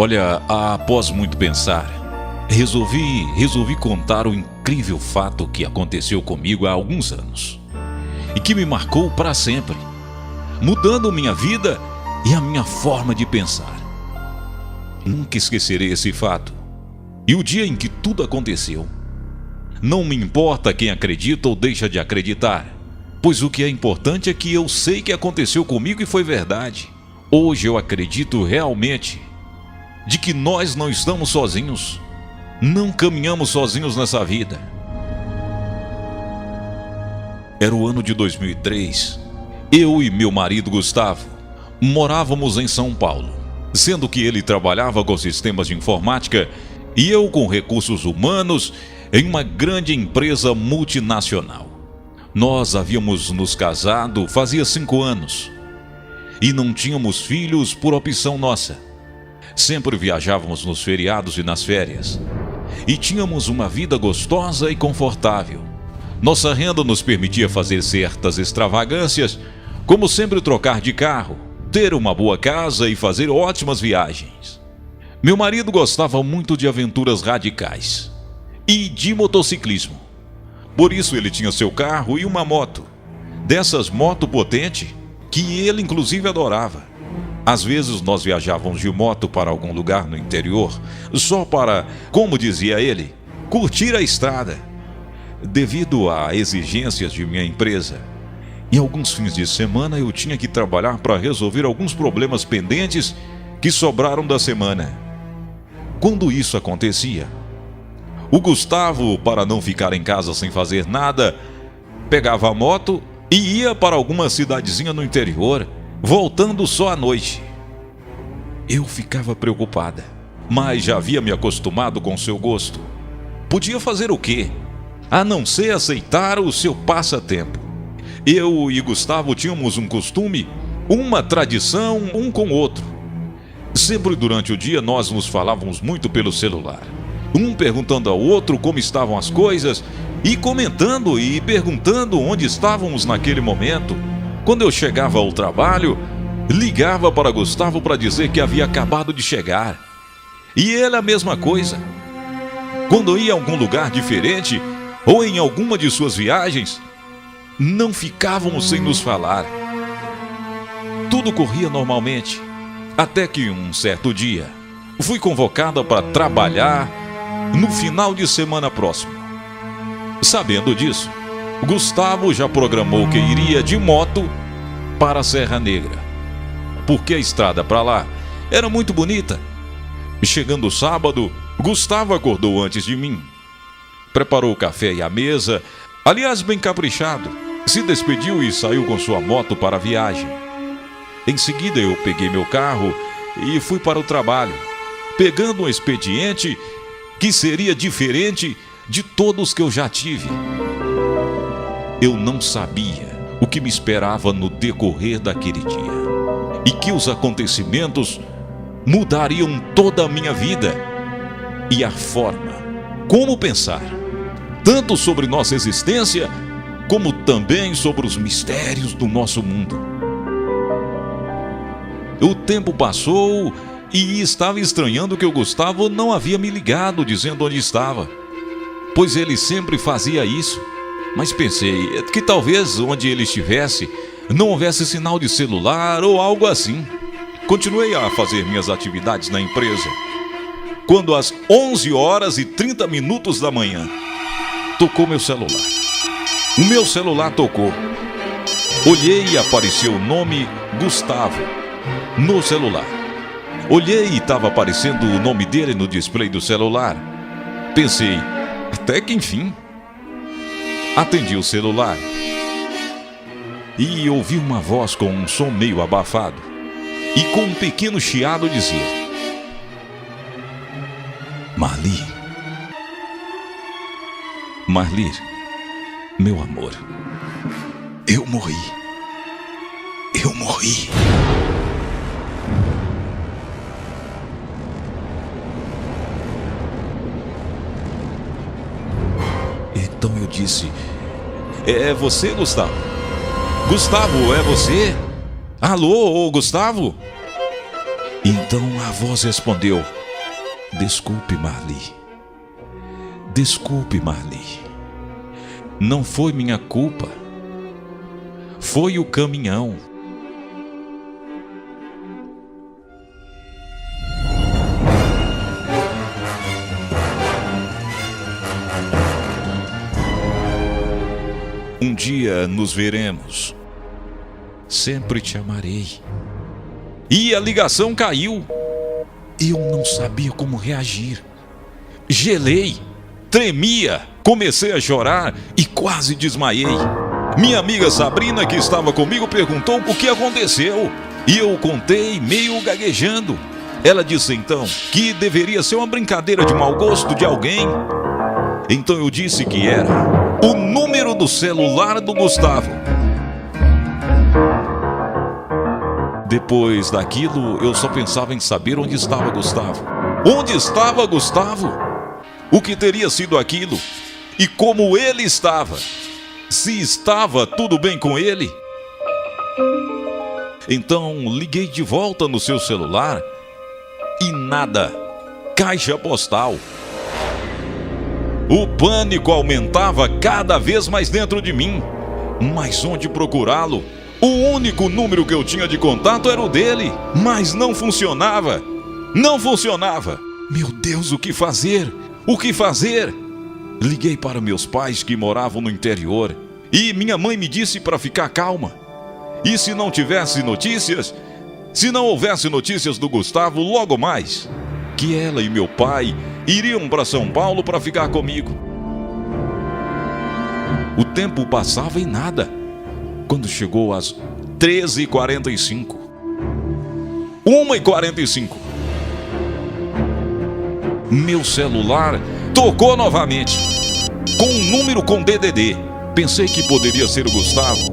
Olha, após muito pensar, resolvi contar o incrível fato que aconteceu comigo há alguns anos e que me marcou para sempre, mudando minha vida e a minha forma de pensar. Nunca esquecerei esse fato e o dia em que tudo aconteceu. Não me importa quem acredita ou deixa de acreditar, pois o que é importante é que eu sei que aconteceu comigo e foi verdade. Hoje eu acredito realmente de que nós não estamos sozinhos, não caminhamos sozinhos nessa vida. Era o ano de 2003. Eu e meu marido Gustavo morávamos em São Paulo, sendo que ele trabalhava com sistemas de informática e eu com recursos humanos em uma grande empresa multinacional. Nós havíamos nos casado fazia 5 anos e não tínhamos filhos por opção nossa. Sempre viajávamos nos feriados e nas férias e tínhamos uma vida gostosa e confortável. Nossa renda nos permitia fazer certas extravagâncias, como sempre trocar de carro, ter uma boa casa e fazer ótimas viagens. Meu marido gostava muito de aventuras radicais e de motociclismo. Por isso ele tinha seu carro e uma moto, dessas moto potente que ele inclusive adorava. Às vezes nós viajávamos de moto para algum lugar no interior, só para, como dizia ele, curtir a estrada. Devido a exigências de minha empresa, em alguns fins de semana eu tinha que trabalhar para resolver alguns problemas pendentes que sobraram da semana. Quando isso acontecia, o Gustavo, para não ficar em casa sem fazer nada, pegava a moto e ia para alguma cidadezinha no interior, voltando só à noite. Eu ficava preocupada, mas já havia me acostumado com seu gosto. Podia fazer o quê? A não ser aceitar o seu passatempo. Eu e Gustavo tínhamos um costume, uma tradição um com o outro. Sempre durante o dia nós nos falávamos muito pelo celular, um perguntando ao outro como estavam as coisas e comentando e perguntando onde estávamos naquele momento. Quando eu chegava ao trabalho, ligava para Gustavo para dizer que havia acabado de chegar. E ele a mesma coisa. Quando ia a algum lugar diferente ou em alguma de suas viagens, não ficávamos sem nos falar. Tudo corria normalmente, até que um certo dia fui convocada para trabalhar no final de semana próximo. Sabendo disso, Gustavo já programou que iria de moto para a Serra Negra, porque a estrada para lá era muito bonita. Chegando o sábado, Gustavo acordou antes de mim, preparou o café e a mesa, aliás bem caprichado, se despediu e saiu com sua moto para a viagem. Em seguida eu peguei meu carro e fui para o trabalho, pegando um expediente que seria diferente de todos que eu já tive. Eu não sabia o que me esperava no decorrer daquele dia e que os acontecimentos mudariam toda a minha vida e a forma como pensar, tanto sobre nossa existência como também sobre os mistérios do nosso mundo. O tempo passou e estava estranhando que o Gustavo não havia me ligado dizendo onde estava, pois ele sempre fazia isso. Mas pensei que talvez onde ele estivesse não houvesse sinal de celular ou algo assim. Continuei a fazer minhas atividades na empresa, quando às 11h30 da manhã tocou meu celular. O meu celular tocou. Olhei e apareceu o nome Gustavo no celular. Olhei e estava aparecendo o nome dele no display do celular. Pensei, até que enfim. Atendi o celular e ouvi uma voz com um som meio abafado e com um pequeno chiado dizer: Marli, meu amor, eu morri. Então eu disse: é você, Gustavo? Gustavo, é você? Alô, ô Gustavo? Então a voz respondeu: desculpe, Marli. Desculpe, Marli. Não foi minha culpa. Foi o caminhão. Um dia nos veremos. Sempre te amarei. E a ligação caiu. Eu não sabia como reagir. Gelei, tremia, comecei a chorar e quase desmaiei. Minha amiga Sabrina, que estava comigo, perguntou o que aconteceu. E eu contei, meio gaguejando. Ela disse então que deveria ser uma brincadeira de mau gosto de alguém. Então eu disse que era o número do celular do Gustavo. Depois daquilo, eu só pensava em saber onde estava Gustavo. Onde estava Gustavo? O que teria sido aquilo? E como ele estava? Se estava tudo bem com ele? Então liguei de volta no seu celular e nada. Caixa postal. O pânico aumentava cada vez mais dentro de mim. Mas onde procurá-lo? O único número que eu tinha de contato era o dele, mas não funcionava. Não funcionava. Meu Deus, o que fazer? O que fazer? Liguei para meus pais que moravam no interior e minha mãe me disse para ficar calma. E se não tivesse notícias, se não houvesse notícias do Gustavo logo mais, que ela e meu pai iriam para São Paulo para ficar comigo. O tempo passava e nada. Quando chegou às 13h45, 1h45, meu celular tocou novamente, com um número com DDD. Pensei que poderia ser o Gustavo.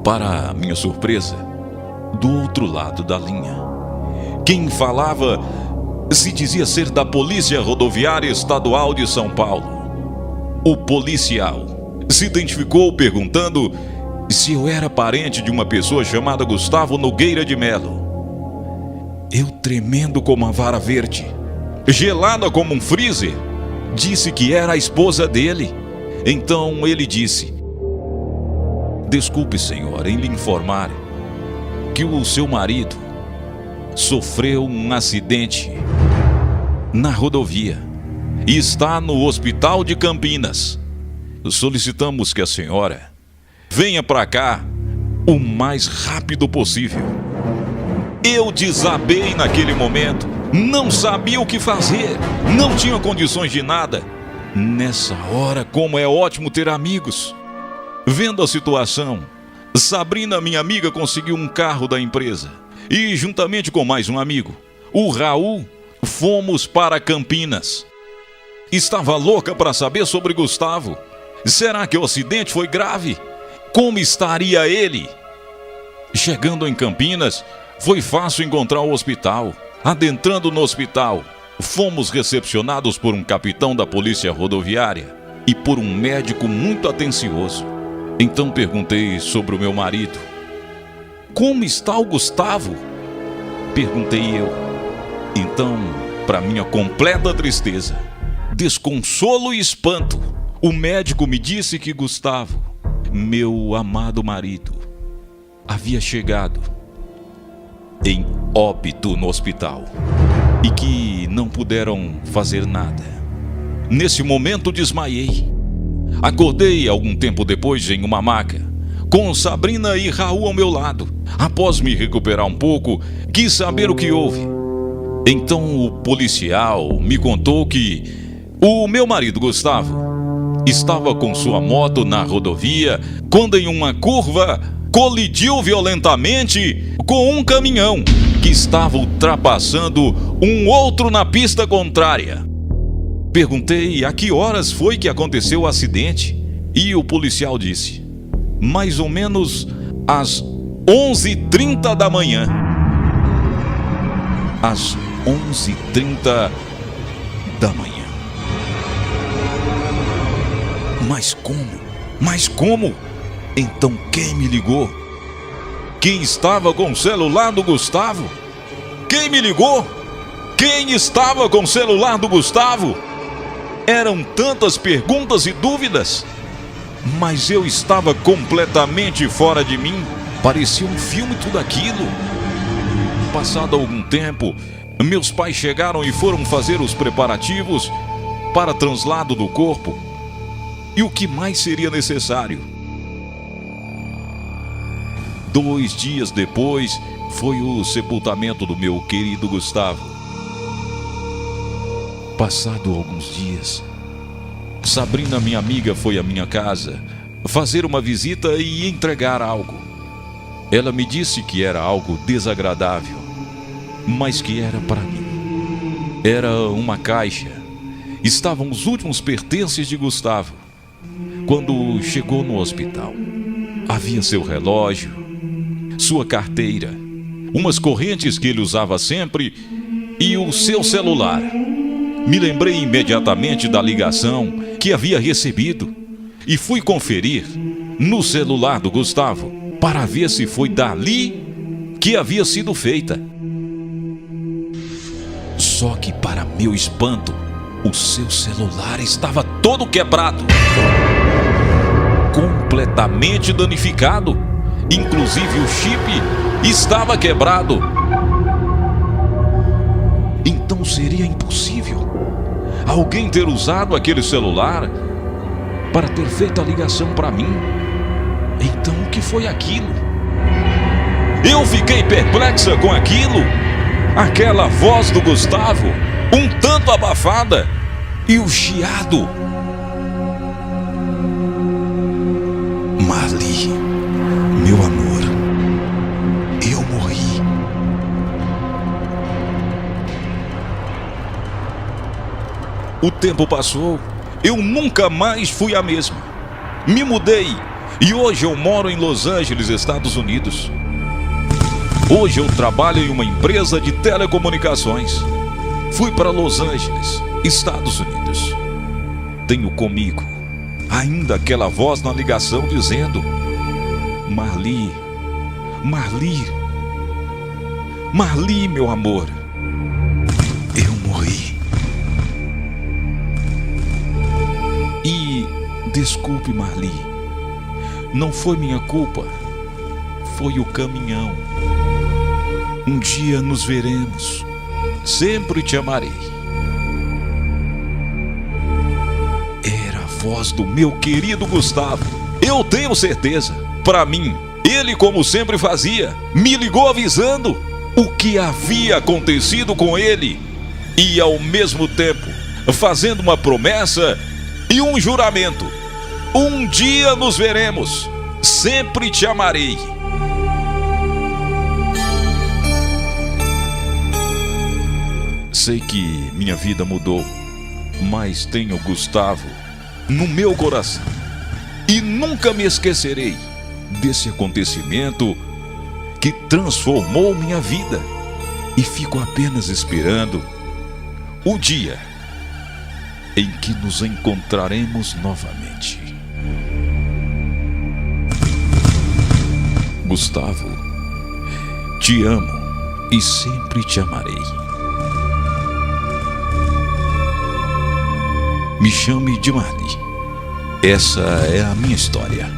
Para minha surpresa, do outro lado da linha, quem falava se dizia ser da Polícia Rodoviária Estadual de São Paulo. O policial se identificou perguntando se eu era parente de uma pessoa chamada Gustavo Nogueira de Melo. Eu, tremendo como uma vara verde, gelada como um freezer, disse que era a esposa dele. Então ele disse: desculpe, senhor, em lhe informar que o seu marido sofreu um acidente na rodovia e está no hospital de Campinas. Solicitamos que a senhora venha para cá o mais rápido possível. Eu desabei naquele momento, não sabia o que fazer, não tinha condições de nada. Nessa hora, como é ótimo ter amigos. Vendo a situação, Sabrina, minha amiga, conseguiu um carro da empresa e, juntamente com mais um amigo, o Raul, fomos para Campinas. Estava louca para saber sobre Gustavo. Será que o acidente foi grave? Como estaria ele? Chegando em Campinas, foi fácil encontrar o hospital. Adentrando no hospital, fomos recepcionados por um capitão da Polícia Rodoviária e por um médico muito atencioso. Então perguntei sobre o meu marido. Como está o Gustavo? Perguntei eu. Então, para minha completa tristeza, desconsolo e espanto, o médico me disse que Gustavo, meu amado marido, havia chegado em óbito no hospital e que não puderam fazer nada. Nesse momento desmaiei. Acordei algum tempo depois em uma maca, com Sabrina e Raul ao meu lado. Após me recuperar um pouco, quis saber o que houve. Então o policial me contou que o meu marido Gustavo estava com sua moto na rodovia quando em uma curva colidiu violentamente com um caminhão que estava ultrapassando um outro na pista contrária. Perguntei a que horas foi que aconteceu o acidente e o policial disse: mais ou menos às 11h30 da manhã. Às 11h30 da manhã. Mas como? Mas como? Então quem me ligou? Quem estava com o celular do Gustavo? Quem me ligou? Quem estava com o celular do Gustavo? Eram tantas perguntas e dúvidas, mas eu estava completamente fora de mim. Parecia um filme tudo aquilo. Passado algum tempo, meus pais chegaram e foram fazer os preparativos para translado do corpo e o que mais seria necessário. 2 dias depois foi o sepultamento do meu querido Gustavo. Passado alguns dias, Sabrina, minha amiga, foi à minha casa fazer uma visita e entregar algo. Ela me disse que era algo desagradável, mas que era para mim. Era uma caixa. Estavam os últimos pertences de Gustavo. Quando chegou no hospital, havia seu relógio, sua carteira, umas correntes que ele usava sempre e o seu celular. Me lembrei imediatamente da ligação que havia recebido e fui conferir no celular do Gustavo para ver se foi dali que havia sido feita. Só que, para meu espanto, o seu celular estava todo quebrado, completamente danificado. Inclusive o chip estava quebrado. Então seria impossível alguém ter usado aquele celular para ter feito a ligação para mim. Então o que foi aquilo? Eu fiquei perplexa com aquilo. Aquela voz do Gustavo, um tanto abafada, e o chiado. Marli, meu amor, eu morri. O tempo passou, eu nunca mais fui a mesma. Me mudei e hoje eu moro em Los Angeles, Estados Unidos. Hoje eu trabalho em uma empresa de telecomunicações. Fui para Los Angeles, Estados Unidos. Tenho comigo ainda aquela voz na ligação dizendo: Marli, Marli, Marli, meu amor, eu morri. E desculpe, Marli, não foi minha culpa, foi o caminhão. Um dia nos veremos, sempre te amarei. Era a voz do meu querido Gustavo. Eu tenho certeza. Para mim, ele, como sempre fazia, me ligou avisando o que havia acontecido com ele e, ao mesmo tempo, fazendo uma promessa e um juramento: um dia nos veremos, sempre te amarei. Sei que minha vida mudou, mas tenho Gustavo no meu coração e nunca me esquecerei desse acontecimento que transformou minha vida, e fico apenas esperando o dia em que nos encontraremos novamente. Gustavo, te amo e sempre te amarei. Me chame de Marli. Essa é a minha história.